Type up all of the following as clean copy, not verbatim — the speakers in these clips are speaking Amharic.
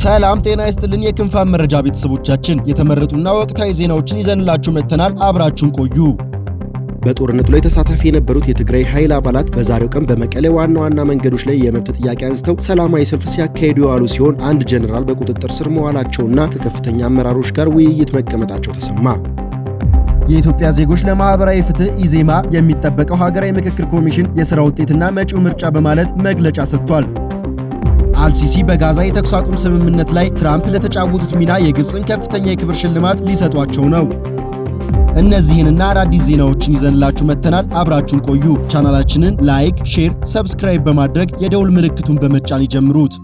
ሰላም ጤና ይስጥልን የክንፋን መረጃ ቤተሰቦቻችን የተመረጡና ወቅታዊ ዜናዎችን ይዘንላችሁ መጥተናል። አብራችሁን ቆዩ። በጦርነቱ ላይ ተሳታፊ የነበሩት የትግራይ ኃይል አባላት በዛሬው ቀን በመቀሌ ዋና መንገዶች ላይ የመብት ጥያቄ አንስተው ሰላማዊ ሰልፍ ሲያካሂዱ የዋሉ ሲሆን አንድ ጀነራል በቁጥጥር ስር መዋላቸውና ከከፍተኛ አመራሮች ጋር ውይይት መቀመጣቸው ተሰማ። የኢትዮጵያ ዜጎች ለማህበራዊ ፍትህ ኢዜማ የሚጠበቀው ሀገራዊ ምክክር ኮሚሽን የሥራ ውጤትና መጪው ምርጫ በማለት መግለጫ ሰጥቷል። አልሲሲ በጋዛ የተኩስ አቁም ስምምነት ላይ ትራምፕ ለተጫወቱት ሚና የግብፅን ከፍተኛ የክብር ሽልማት ሊሰጧቸው ነው። እነዚህንና አዳዲስ ዜናዎችን ይዘንላችሁ መጥተናል። አብራችሁን ቆዩ። ቻናላችንን ላይክ፣ ሼር፣ ሰብስክራይብ በማድረግ የደውል ምልክቱን በመጫን ይጀምሩት።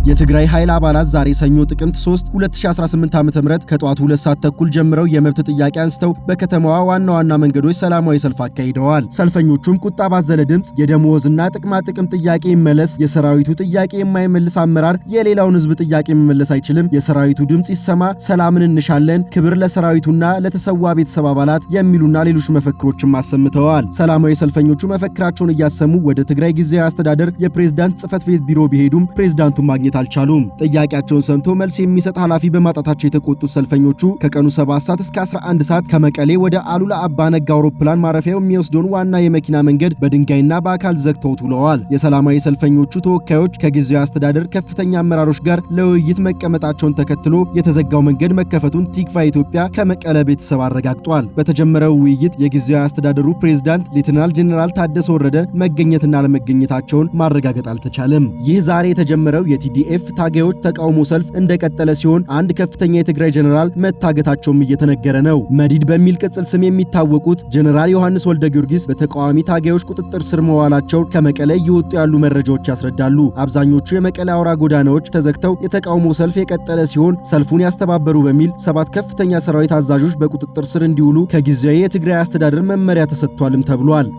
የትግራይ ኃይል አባላት ዛሬ ሰኞ ጥቅምት 3 2018 ዓ.ም ከጧቱ 2 ሰዓት ተኩል ጀምረው የመብት ጥያቄ አንስተው በከተማዋ ዋና መንገዶች ሰላማዊ ሰልፍ አካሂደዋል። ሰልፈኞቹም ቁጣ ባዘለ ድምጽ የደሞዝና ጥቅማ ጥቅም ጥያቄ ይመለስ፣ የሰራዊቱ ጥያቄ የማይመልስ አመራር የሌላውን ህዝብ ጥያቄ መመለስ አይችልም፣ የሰራዊቱ ድምጽ ይሰማ፣ ሰላምን እንሻለን፣ ክብር ለሰራዊቱና ለተሰዋ ቤተሰብ አባላት የሚሉና ሌሎች መፈክሮችን አሰምተዋል። ሰላማዊ ሰልፈኞቹ መፈክራቸውን እያሰሙ ወደ ትግራይ ጊዜያዊ አስተዳደር የፕሬዝዳንት ጽህፈት ቤት ቢሮ ቢሄዱም ፕሬዝዳንቱን ማግኘት አልቻሉም። ጥያቄያቸውን ሰምቶ መልስ የሚሰጥ ኃላፊ በማጣታቸው የተቆጡት ሰልፈኞቹ ከቀኑ 7 ሰዓት እስከ 11 ሰዓት ከመቀሌ ወደ አሉላ አባ ነጋ አውሮፕላን ማረፊያ የሚወስደውን ዋና የመኪና መንገድ በድንጋይና በአካል ዘግተው ውለዋል። የሰላማዊ ሰልፈኞቹ ተወካዮች ከጊዜያዊ አስተዳደር ከፍተኛ አመራሮች ጋር ለውይይት መቀመጣቸውን ተከትሎ የተዘጋው መንገድ መከፈቱን ቲክቫ ኢትዮጵያ ከመቀለ ቤተሰብ አረጋግጧል። በተጀመረው ውይይት የጊዜያዊ አስተዳደሩ ፕሬዝዳንት ሌተናል ጄኔራል ታደሰ ወረደ መገኘትና አለመገኘታቸውን ማረጋገጥ አልተቻለም። ይህ ዛሬ የተጀመረው የቲዲኤፍ ታጋዮች ተቃውሞ ሰልፍ እንደቀጠለ ሲሆን አንድ ከፍተኛ የትግራይ ጀነራል መታገታቸውም እየተነገረ ነው። መዲድ በሚል ቅጽል ስም የሚታወቁት ጀነራል ዮሐንስ ወልደ ጊዮርጊስ በተቃዋሚ ታጋዮች ቁጥጥር ስር መዋላቸው ከመቀለ እየወጡ ያሉ መረጃዎች ያስረዳሉ። አብዛኞቹ የመቀለ አውራ ጎዳናዎች ተዘግተው የተቃውሞ ሰልፍ የቀጠለ ሲሆን ሰልፉን ያስተባበሩ በሚል 7 ከፍተኛ ሰራዊት አዛዦች በቁጥጥር ስር እንዲውሉ ከጊዜያዊ የትግራይ አስተዳደር መመሪያ ተሰጥቷልም ተብሏል።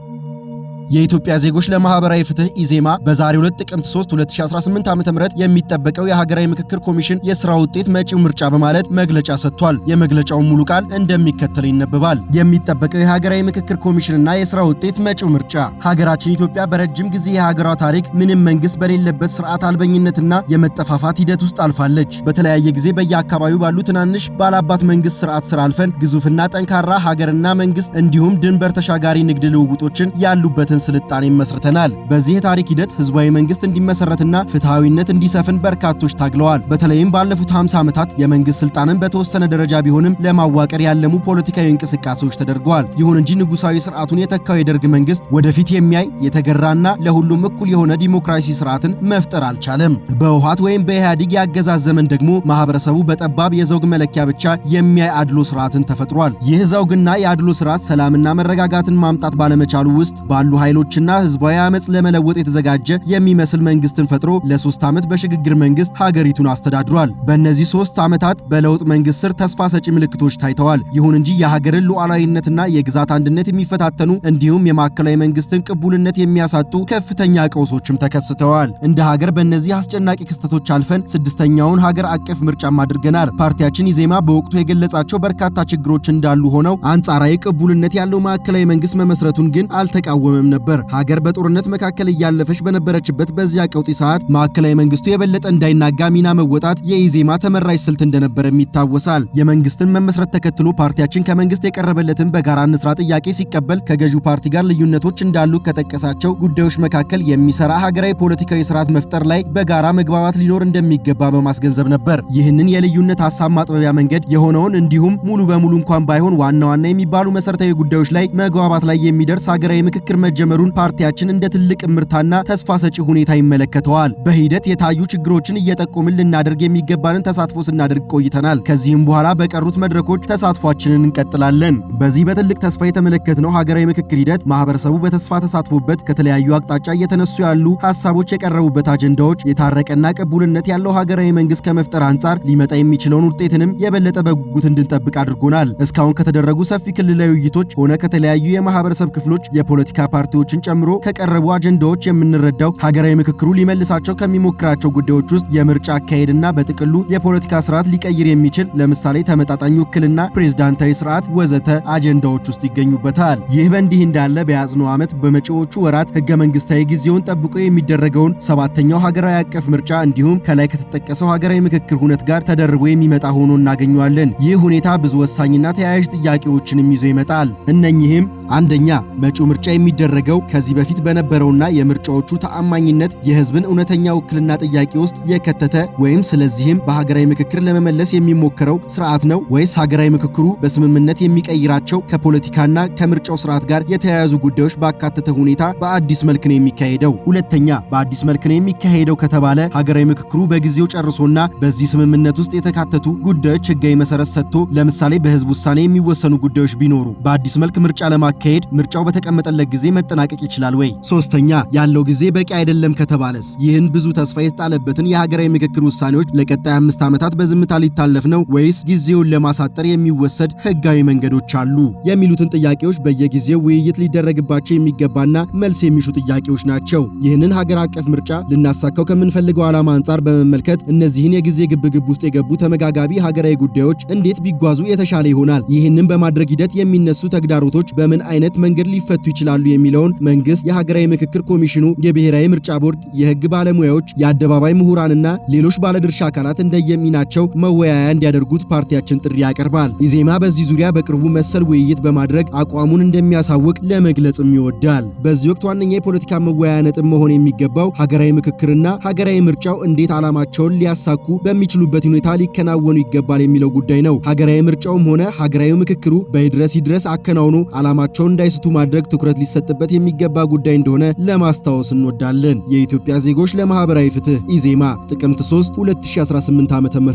የኢትዮጵያ ዜጎች ለማህበራዊ ፍትህ ኢዜማ በዛሬው ዕለት ጥቅምት 3 2018 ዓ.ም የሚጠበቀው የሀገራዊ ምክክር ኮሚሽን የሥራ ውጤት መጪው ምርጫ በማለት መግለጫ ሰጥቷል። የመግለጫውን ሙሉ ቃል እንደሚከተለው ይነበባል። የሚጠበቀው የሀገራዊ ምክክር ኮሚሽንና የሥራ ውጤት መጪው ምርጫ ሀገራችን ኢትዮጵያ በረጅም ጊዜ የሀገሯ ታሪክ ምንም መንግስት በሌለበት ስርዓት አልበኝነትና የመጠፋፋት ሂደት ውስጥ አልፋለች። በተለያየ ጊዜ በየአካባቢው ባሉ ትናንሽ ባላባት መንግስት ስርዓት ስር አልፈን ግዙፍና ጠንካራ ሀገርና መንግስት እንዲሁም ድንበር ተሻጋሪ ንግድ ልውውጦችን ያሉበትን ስልጣኔ መስርተናል። በዚህ የታሪክ ሂደት ህዝባዊ መንግስት እንዲመሰረትና ፍትሃዊነት እንዲሰፍን በርካቶች ታግለዋል። በተለይም ባለፉት 50 ዓመታት የመንግስት ስልጣንን በተወሰነ ደረጃ ቢሆንም ለማዋቀር ያለሙ ፖለቲካዊ እንቅስቃሴዎች ተደርገዋል። ይሁን እንጂ ንጉሳዊ ስርዓቱን የተካው የደርግ መንግስት ወደፊት የሚያይ የተገራና ለሁሉም እኩል የሆነ ዲሞክራሲ ስርዓትን መፍጠር አልቻለም። በህወሓት ወይም በኢህአዴግ ያገዛዝ ዘመን ደግሞ ማህበረሰቡ በጠባብ የዘውግ መለኪያ ብቻ የሚያይ አድሎ ስርዓትን ተፈጥሯል። ይህ ዘውግና የአድሎ ስርዓት ሰላምና መረጋጋትን ማምጣት ባለመቻሉ ውስጥ ባሉ ኃይሎችና ህዝባዊ አመጽ ለመለወጥ የተዘጋጀ የሚመስል መንግስትን ፈጥሮ ለ3 ዓመት በሽግግር መንግስት ሀገሪቱን አስተዳድሯል። በእነዚህ 3 ዓመታት በለውጥ መንግስት ስር ተስፋ ሰጪ ምልክቶች ታይተዋል። ይሁን እንጂ የሀገርን ሉዓላዊነትና የግዛት አንድነት የሚፈታተኑ እንዲሁም የማዕከላዊ መንግስትን ቅቡልነት የሚያሳጡ ከፍተኛ ቀውሶችም ተከስተዋል። እንደ ሀገር በእነዚህ አስጨናቂ ክስተቶች አልፈን 6ኛውን ሀገር አቀፍ ምርጫም አድርገናል። ፓርቲያችን ኢዜማ በወቅቱ የገለጻቸው በርካታ ችግሮች እንዳሉ ሆነው አንጻራዊ ቅቡልነት ያለው ማዕከላዊ መንግስት መመስረቱን ግን አልተቃወመም ነበር። ሀገር በጦርነት መካከል እያለፈች በነበረችበት በዚያ ቀውጢ ሰዓት ማዕከላዊ መንግስቱ የበለጠ እንዳይናጋ ሚና መወጣት የኢዜማ ተመራጭ ስልት እንደነበረም ይታወሳል። የመንግስትን መመስረት ተከትሎ ፓርቲያችን ከመንግስት የቀረበለትን በጋራ እንስራ ጥያቄ ሲቀበል ከገዢው ፓርቲ ጋር ልዩነቶች እንዳሉ ከጠቀሳቸው ጉዳዮች መካከል የሚሰራ ሀገራዊ ፖለቲካዊ ስርዓት መፍጠር ላይ በጋራ መግባባት ሊኖር እንደሚገባ በማስገንዘብ ነበር። ይህንን የልዩነት ሐሳብ ማጥበቢያ መንገድ የሆነውን እንዲሁም ሙሉ በሙሉ እንኳን ባይሆን ዋና የሚባሉ መሰረታዊ ጉዳዮች ላይ መግባባት ላይ የሚደርስ ሀገራዊ ምክክር መጀመሩን ፓርቲያችን እንደ ትልቅ ምርታና ተስፋ ሰጪ ሁኔታ ይመለከተዋል። በሂደት የታዩ ችግሮችን እየጠቆምን ልናደርግ የሚገባንን ተሳትፎ ስናደርግ ቆይተናል። ከዚህም በኋላ በቀሩት መድረኮች ተሳትፏችንን እንቀጥላለን። በዚህ በትልቅ ተስፋ የተመለከትነው ሀገራዊ ምክክር ሂደት ማህበረሰቡ በተስፋ ተሳትፎበት ከተለያዩ አቅጣጫ እየተነሱ ያሉ ሐሳቦች የቀረቡበት አጀንዳዎች የታረቀና ቅቡልነት ያለው ሀገራዊ መንግስት ከመፍጠር አንጻር ሊመጣ የሚችለውን ውጤትንም የበለጠ በጉጉት እንድንጠብቅ አድርጎናል። እስካሁን ከተደረጉ ሰፊ ክልላዊ ውይይቶች ሆነ ከተለያዩ የማህበረሰብ ክፍሎች የፖለቲካ ፓርቲ ፓርቲዎችን ጨምሮ ከቀረቡ አጀንዳዎች የምንረዳው ሀገራዊ ምክክሩ ሊመልሳቸው ከሚሞክራቸው ጉዳዮች ውስጥ የምርጫ አካሄድና በጥቅሉ የፖለቲካ ስርዓት ሊቀይር የሚችል ለምሳሌ ተመጣጣኝ ውክልና፣ ፕሬዝዳንታዊ ስርዓት ወዘተ አጀንዳዎች ውስጥ ይገኙበታል። ይህ በእንዲህ እንዳለ በያዝነው ዓመት በመጪዎቹ ወራት ህገ መንግስታዊ ጊዜውን ጠብቆ የሚደረገውን 7ኛው ሀገራዊ አቀፍ ምርጫ እንዲሁም ከላይ ከተጠቀሰው ሀገራዊ ምክክር ሁነት ጋር ተደርቦ የሚመጣ ሆኖ እናገኘዋለን። ይህ ሁኔታ ብዙ ወሳኝና ተያያዥ ጥያቄዎችንም ይዞ ይመጣል። እነኚህም አንደኛ፣ መጪው ምርጫ የሚደረገው ከዚህ በፊት በነበረውና የምርጫዎቹ ተአማኝነት የህዝብን እውነተኛ ውክልና ጥያቄ ውስጥ የከተተ ወይም ስለዚህም በሀገራዊ ምክክር ለመመለስ የሚሞከረው ስርዓት ነው ወይስ ሀገራዊ ምክክሩ በስምምነት የሚቀይራቸው ከፖለቲካና ከምርጫው ስርዓት ጋር የተያያዙ ጉዳዮች ባካተተ ሁኔታ በአዲስ መልክ ነው የሚካሄደው? ሁለተኛ፣ በአዲስ መልክ ነው የሚካሄደው ከተባለ ሀገራዊ ምክክሩ በጊዜው ጨርሶና በዚህ ስምምነት ውስጥ የተካተቱ ጉዳዮች ህጋዊ መሰረት ሰጥቶ ለምሳሌ በህዝብ ውሳኔ የሚወሰኑ ጉዳዮች ቢኖሩ በአዲስ መልክ ምርጫ ለማካሄድ ምርጫው በተቀመጠለት ጊዜ መጠናቀቅ ይችላል ወይ? ሶስተኛ፣ ያለው ጊዜ በቂ አይደለም ከተባለስ ይህን ብዙ ተስፋ የተጣለበትን የሀገራዊ ምክክር ውሳኔዎች ለቀጣይ 5 ዓመታት በዝምታ ሊታለፍ ነው ወይስ ጊዜውን ለማሳጠር የሚወሰድ ህጋዊ መንገዶች አሉ? የሚሉትን ጥያቄዎች በየጊዜው ውይይት ሊደረግባቸው የሚገባና መልስ የሚሹ ጥያቄዎች ናቸው። ይህንን ሀገር አቀፍ ምርጫ ልናሳካው ከምንፈልገው ዓላማ አንጻር በመመልከት እነዚህን የጊዜ ግብግብ ውስጥ የገቡ ተመጋጋቢ ሀገራዊ ጉዳዮች እንዴት ቢጓዙ የተሻለ ይሆናል? ይህንን በማድረግ ሂደት የሚነሱ ተግዳሮቶች በምን አይነት መንገድ ሊፈቱ ይችላሉ? የሚለውን መንግስት፣ የሀገራዊ ምክክር ኮሚሽኑ፣ የብሔራዊ ምርጫ ቦርድ፣ የህግ ባለሙያዎች፣ የአደባባይ ምሁራንና ሌሎች ባለድርሻ አካላት እንደየሚናቸው መወያያ እንዲያደርጉት ፓርቲያችን ጥሪ ያቀርባል። ኢዜማ በዚህ ዙሪያ በቅርቡ መሰል ውይይት በማድረግ አቋሙን እንደሚያሳውቅ ለመግለጽም ይወዳል። በዚህ ወቅት ዋነኛ የፖለቲካ መወያያ ነጥብ መሆን የሚገባው ሀገራዊ ምክክርና ሀገራዊ ምርጫው እንዴት ዓላማቸውን ሊያሳኩ በሚችሉበት ሁኔታ ሊከናወኑ ይገባል የሚለው ጉዳይ ነው። ሀገራዊ ምርጫውም ሆነ ሀገራዊ ምክክሩ በይድረስ አከናውኖ ዓላማቸውን እንዳይስቱ ማድረግ ትኩረት ሊሰጥበት የሚገባ ጉዳይ እንደሆነ ለማስታወስ እንወዳለን። የኢትዮጵያ ዜጎች ለማህበራዊ ፍትህ ኢዜማ ጥቅምት 3 2018 ዓ.ም።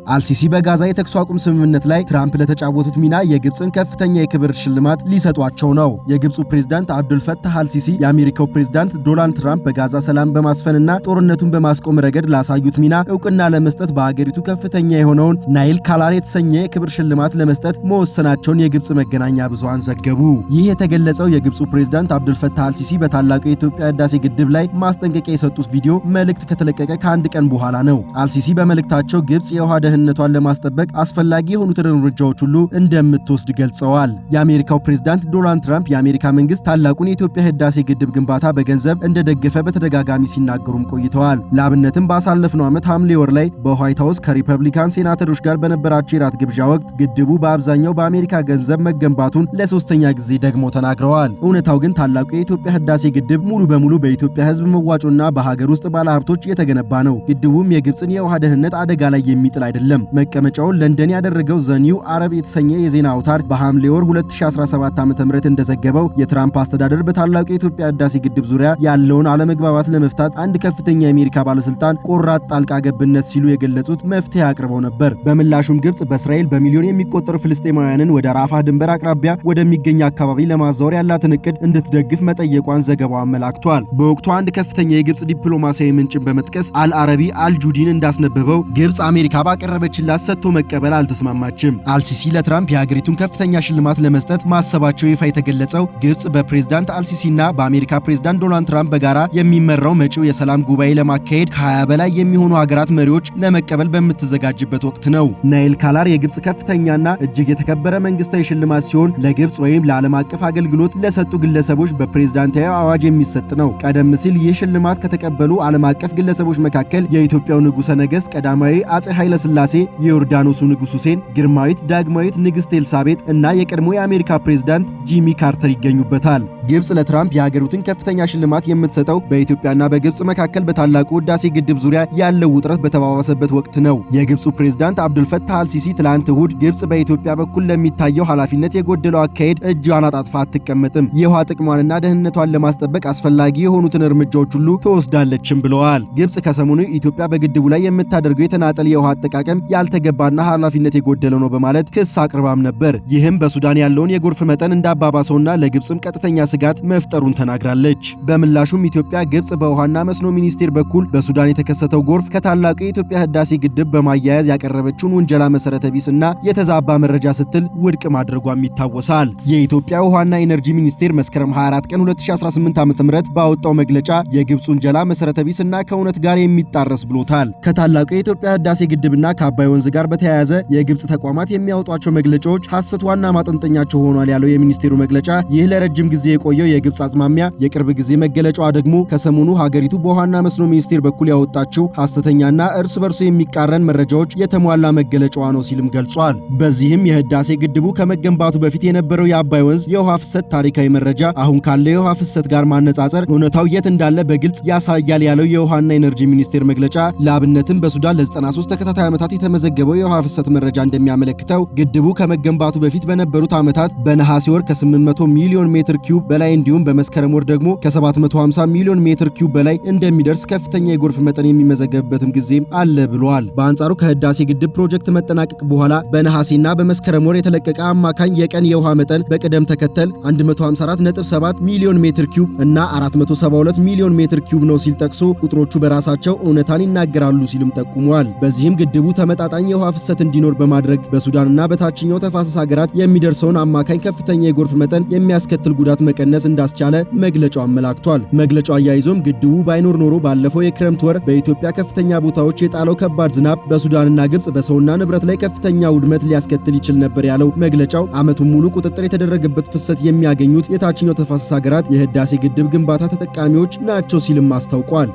አልሲሲ በጋዛ የተኩስ አቁም ስምምነት ላይ ትራምፕ ለተጫወቱት ሚና የግብፅን ከፍተኛ የክብር ሽልማት ሊሰጧቸው ነው። የግብፁ ፕሬዝዳንት አብዱል ፈታህ አልሲሲ የአሜሪካው ፕሬዝዳንት ዶናልድ ትራምፕ በጋዛ ሰላም በማስፈንና ጦርነቱን በማስቆም ረገድ ላሳዩት ሚና እውቅና ለመስጠት በአገሪቱ ከፍተኛ የሆነውን ናይል ካላር የተሰኘ የክብር ሽልማት ለመስጠት መወሰናቸውን የግብፅ መገናኛ ብዙሃን ዘገቡ። ይህ የተገለጸው የግብፁ ፕሬዝዳንት አብዱል ፈታህ አልሲሲ በታላቁ የኢትዮጵያ ህዳሴ ግድብ ላይ ማስጠንቀቂያ የሰጡት ቪዲዮ መልእክት ከተለቀቀ ከአንድ ቀን በኋላ ነው። አልሲሲ በመልእክታቸው ግብፅ የውሃ ነቷን ለማስጠበቅ አስፈላጊ የሆኑትን እርምጃዎች ሁሉ እንደምትወስድ ገልጸዋል። የአሜሪካው ፕሬዝዳንት ዶናልድ ትራምፕ የአሜሪካ መንግስት ታላቁን የኢትዮጵያ ህዳሴ ግድብ ግንባታ በገንዘብ እንደደገፈ በተደጋጋሚ ሲናገሩም ቆይተዋል። ለአብነትም ባሳለፍነው ዓመት ሐምሌ ወር ላይ በዋይት ሃውስ ከሪፐብሊካን ሴናተሮች ጋር በነበራቸው የራት ግብዣ ወቅት ግድቡ በአብዛኛው በአሜሪካ ገንዘብ መገንባቱን ለሶስተኛ ጊዜ ደግሞ ተናግረዋል። እውነታው ግን ታላቁ የኢትዮጵያ ህዳሴ ግድብ ሙሉ በሙሉ በኢትዮጵያ ህዝብ መዋጮና በሀገር ውስጥ ባለሀብቶች የተገነባ ነው። ግድቡም የግብፅን የውሃ ደህንነት አደጋ ላይ የሚጥል አይደለም። መቀመጫውን ለንደን ያደረገው ዘኒው አረብ የተሰኘ የዜና አውታር በሐምሌ ወር 2017 ዓ.ም እንደዘገበው የትራምፕ አስተዳደር በታላቁ የኢትዮጵያ ህዳሴ ግድብ ዙሪያ ያለውን አለመግባባት ለመፍታት አንድ ከፍተኛ የአሜሪካ ባለስልጣን ቆራጥ ጣልቃ ገብነት ሲሉ የገለጹት መፍትሄ አቅርበው ነበር። በምላሹም ግብፅ በእስራኤል በሚሊዮን የሚቆጠሩ ፍልስጤማውያንን ወደ ራፋ ድንበር አቅራቢያ ወደሚገኝ አካባቢ ለማዛወር ያላትን እቅድ እንድትደግፍ መጠየቋን ዘገባው አመላክቷል። በወቅቱ አንድ ከፍተኛ የግብፅ ዲፕሎማሲያዊ ምንጭን በመጥቀስ አልአረቢ አልጁዲን እንዳስነበበው ግብፅ አሜሪካ ባቀረበችላት ሰጥቶ መቀበል አልተስማማችም። አልሲሲ ለትራምፕ የሀገሪቱን ከፍተኛ ሽልማት ለመስጠት ማሰባቸው ይፋ የተገለጸው ግብፅ በፕሬዝዳንት አልሲሲና በአሜሪካ ፕሬዝዳንት ዶናልድ ትራምፕ በጋራ የሚመራው መጪው የሰላም ጉባኤ ለማካሄድ ከ20 በላይ የሚሆኑ ሀገራት መሪዎች ለመቀበል በምትዘጋጅበት ወቅት ነው። ናይል ካላር የግብፅ ከፍተኛና እጅግ የተከበረ መንግስታዊ ሽልማት ሲሆን ለግብፅ ወይም ለዓለም አቀፍ አገልግሎት ለሰጡ ግለሰቦች በፕሬዝዳንታዊ አዋጅ የሚሰጥ ነው። ቀደም ሲል ይህ ሽልማት ከተቀበሉ ዓለም አቀፍ ግለሰቦች መካከል የኢትዮጵያው ንጉሠ ነገሥት ቀዳማዊ አጼ ኃይለ ሥላሴ፣ የዮርዳኖሱ ንጉሥ ሁሴን፣ ግርማዊት ዳግማዊት ንግሥት ኤልሳቤጥ እና የቀድሞ የአሜሪካ ፕሬዝዳንት ጂሚ ካርተር ይገኙበታል። ግብፅ ለትራምፕ የሀገሪቱን ከፍተኛ ሽልማት የምትሰጠው በኢትዮጵያና በግብፅ መካከል በታላቁ ህዳሴ ግድብ ዙሪያ ያለው ውጥረት በተባባሰበት ወቅት ነው። የግብፁ ፕሬዝዳንት አብዱል ፈታህ አልሲሲ ትላንት እሁድ ግብፅ በኢትዮጵያ በኩል ለሚታየው ኃላፊነት የጎደለው አካሄድ እጇን አጣጥፋ አትቀመጥም፣ የውሃ ጥቅሟንና ደህንነቷን ለማስጠበቅ አስፈላጊ የሆኑትን እርምጃዎች ሁሉ ትወስዳለችም ብለዋል። ግብፅ ከሰሞኑ ኢትዮጵያ በግድቡ ላይ የምታደርገው የተናጠል የውሃ አጠቃቀም አጠቃቀም ያልተገባና ኃላፊነት የጎደለው ነው በማለት ክስ አቅርባም ነበር። ይህም በሱዳን ያለውን የጎርፍ መጠን እንዳባባሰውና ለግብጽም ቀጥተኛ ስጋት መፍጠሩን ተናግራለች። በምላሹም ኢትዮጵያ ግብጽ በውሃና መስኖ ሚኒስቴር በኩል በሱዳን የተከሰተው ጎርፍ ከታላቁ የኢትዮጵያ ህዳሴ ግድብ በማያያዝ ያቀረበችውን ውንጀላ መሰረተ ቢስና የተዛባ መረጃ ስትል ውድቅ ማድረጓም ይታወሳል። የኢትዮጵያ ውሃና ኢነርጂ ሚኒስቴር መስከረም 24 ቀን 2018 ዓ.ም ባወጣው መግለጫ የግብጽ ውንጀላ መሰረተ ቢስና ከእውነት ጋር የሚጣረስ ብሎታል። ከታላቁ የኢትዮጵያ ህዳሴ ግድብና ከአባይ ወንዝ ጋር በተያያዘ የግብጽ ተቋማት የሚያወጧቸው መግለጫዎች ሐሰት ዋና ማጠንጠኛቸው ሆኗል ያለው የሚኒስቴሩ መግለጫ ይህ ለረጅም ጊዜ የቆየው የግብጽ አዝማሚያ የቅርብ ጊዜ መገለጫዋ ደግሞ ከሰሞኑ ሀገሪቱ በውሃና መስኖ ሚኒስቴር በኩል ያወጣችው ሐሰተኛና እርስ በርሱ የሚቃረን መረጃዎች የተሟላ መገለጫዋ ነው ሲልም ገልጿል። በዚህም የህዳሴ ግድቡ ከመገንባቱ በፊት የነበረው የአባይ ወንዝ የውሃ ፍሰት ታሪካዊ መረጃ አሁን ካለው የውሃ ፍሰት ጋር ማነጻጸር እውነታው የት እንዳለ በግልጽ ያሳያል ያለው የውሃና ኢነርጂ ሚኒስቴር መግለጫ ለአብነትም በሱዳን ለ93 ተከታታይ ዓመታት የተመዘገበው የውሃ ፍሰት መረጃ እንደሚያመለክተው ግድቡ ከመገንባቱ በፊት በነበሩት ዓመታት በነሐሴ ወር ከ800 ሚሊዮን ሜትር ኪዩብ በላይ እንዲሁም በመስከረም ወር ደግሞ ከ750 ሚሊዮን ሜትር ኪዩብ በላይ እንደሚደርስ ከፍተኛ የጎርፍ መጠን የሚመዘገብበትም ጊዜም አለ ብሏል። በአንጻሩ ከህዳሴ ግድብ ፕሮጀክት መጠናቀቅ በኋላ በነሐሴና በመስከረም ወር የተለቀቀ አማካኝ የቀን የውሃ መጠን በቅደም ተከተል 154.7 ሚሊዮን ሜትር ኪዩብ እና 472 ሚሊዮን ሜትር ኪዩብ ነው ሲል ጠቅሶ ቁጥሮቹ በራሳቸው እውነታን ይናገራሉ ሲልም ጠቁሟል። በዚህም ግድቡ ተመጣጣኝ የውሃ ፍሰት እንዲኖር በማድረግ በሱዳንና በታችኛው ተፋሰስ ሀገራት የሚደርሰውን አማካኝ ከፍተኛ የጎርፍ መጠን የሚያስከትል ጉዳት መቀነስ እንዳስቻለ መግለጫው አመላክቷል። መግለጫው አያይዞም ግድቡ ባይኖር ኖሮ ባለፈው የክረምት ወር በኢትዮጵያ ከፍተኛ ቦታዎች የጣለው ከባድ ዝናብ በሱዳንና ግብጽ በሰውና ንብረት ላይ ከፍተኛ ውድመት ሊያስከትል ይችል ነበር ያለው መግለጫው ዓመቱን ሙሉ ቁጥጥር የተደረገበት ፍሰት የሚያገኙት የታችኛው ተፋሰስ ሀገራት የህዳሴ ግድብ ግንባታ ተጠቃሚዎች ናቸው ሲልም አስታውቋል።